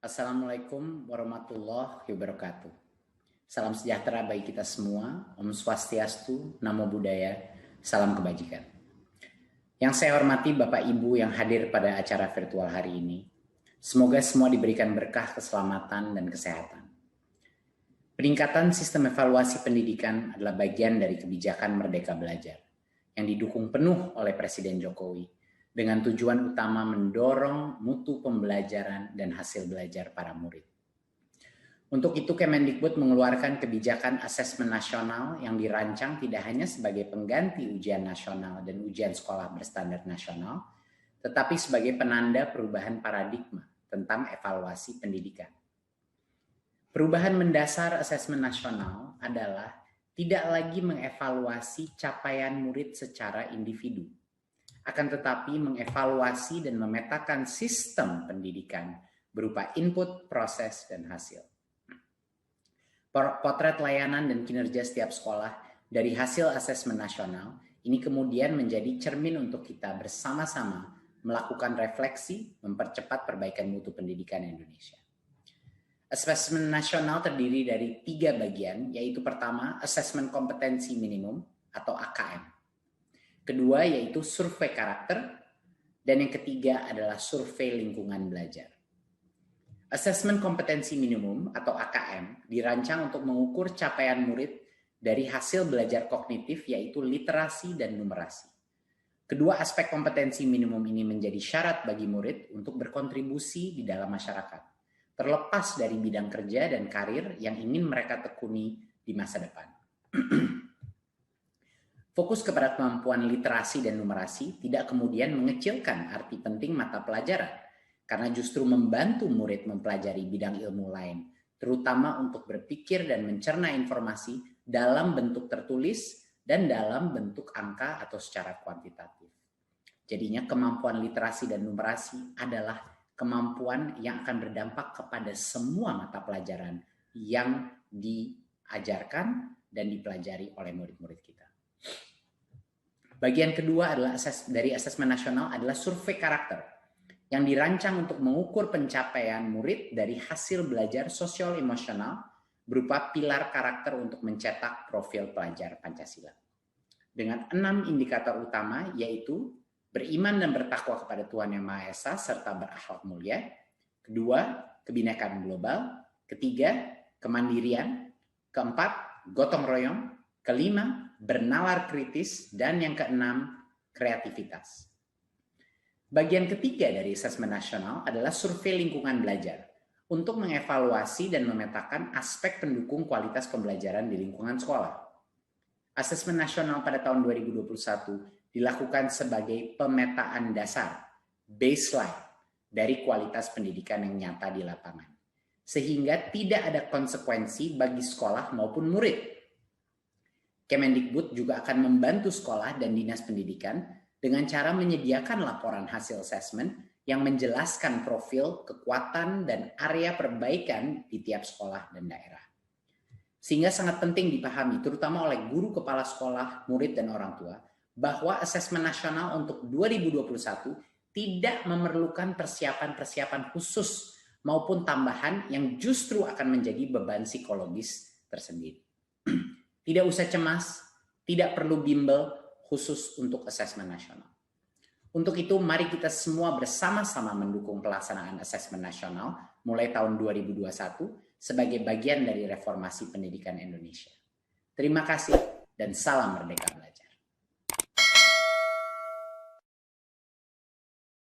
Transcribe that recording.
Assalamualaikum warahmatullahi wabarakatuh. Salam sejahtera bagi kita semua. Om Swastiastu, Namo Buddhaya, salam kebajikan. Yang saya hormati Bapak Ibu yang hadir pada acara virtual hari ini. Semoga semua diberikan berkah keselamatan dan kesehatan. Peningkatan sistem evaluasi pendidikan adalah bagian dari kebijakan Merdeka Belajar yang didukung penuh oleh Presiden Jokowi dengan tujuan utama mendorong mutu pembelajaran dan hasil belajar para murid. Untuk itu Kemendikbud mengeluarkan kebijakan asesmen nasional yang dirancang tidak hanya sebagai pengganti ujian nasional dan ujian sekolah berstandar nasional, tetapi sebagai penanda perubahan paradigma tentang evaluasi pendidikan. Perubahan mendasar asesmen nasional adalah tidak lagi mengevaluasi capaian murid secara individu, akan tetapi mengevaluasi dan memetakan sistem pendidikan berupa input, proses, dan hasil. Potret layanan dan kinerja setiap sekolah dari hasil asesmen nasional ini kemudian menjadi cermin untuk kita bersama-sama melakukan refleksi, mempercepat perbaikan mutu pendidikan Indonesia. Asesmen nasional terdiri dari 3 bagian, yaitu pertama, asesmen kompetensi minimum atau AKM. Kedua yaitu survei karakter, dan yang ketiga adalah survei lingkungan belajar. Asesmen kompetensi minimum atau AKM dirancang untuk mengukur capaian murid dari hasil belajar kognitif yaitu literasi dan numerasi. Kedua aspek kompetensi minimum ini menjadi syarat bagi murid untuk berkontribusi di dalam masyarakat, terlepas dari bidang kerja dan karir yang ingin mereka tekuni di masa depan. Fokus kepada kemampuan literasi dan numerasi tidak kemudian mengecilkan arti penting mata pelajaran, karena justru membantu murid mempelajari bidang ilmu lain, terutama untuk berpikir dan mencerna informasi dalam bentuk tertulis dan dalam bentuk angka atau secara kuantitatif. Jadinya kemampuan literasi dan numerasi adalah kemampuan yang akan berdampak kepada semua mata pelajaran yang diajarkan dan dipelajari oleh murid-murid kita. Bagian kedua adalah dari asesmen nasional adalah survei karakter yang dirancang untuk mengukur pencapaian murid dari hasil belajar sosial emosional berupa pilar karakter untuk mencetak profil pelajar Pancasila. Dengan 6 indikator utama yaitu beriman dan bertakwa kepada Tuhan Yang Maha Esa serta berakhlak mulia. Kedua, kebinekaan global. Ketiga, kemandirian. Keempat, gotong royong. Kelima, bernalar kritis, dan yang keenam, kreativitas. Bagian ketiga dari asesmen nasional adalah survei lingkungan belajar untuk mengevaluasi dan memetakan aspek pendukung kualitas pembelajaran di lingkungan sekolah. Asesmen nasional pada tahun 2021 dilakukan sebagai pemetaan dasar, baseline, dari kualitas pendidikan yang nyata di lapangan, sehingga tidak ada konsekuensi bagi sekolah maupun murid. Kemendikbud juga akan membantu sekolah dan dinas pendidikan dengan cara menyediakan laporan hasil asesmen yang menjelaskan profil, kekuatan, dan area perbaikan di tiap sekolah dan daerah. Sehingga sangat penting dipahami, terutama oleh guru kepala sekolah, murid, dan orang tua, bahwa asesmen nasional untuk 2021 tidak memerlukan persiapan-persiapan khusus maupun tambahan yang justru akan menjadi beban psikologis tersendiri. Tidak usah cemas, tidak perlu bimbel khusus untuk asesmen nasional. Untuk itu, mari kita semua bersama-sama mendukung pelaksanaan asesmen nasional mulai tahun 2021 sebagai bagian dari reformasi pendidikan Indonesia. Terima kasih dan salam Merdeka Belajar.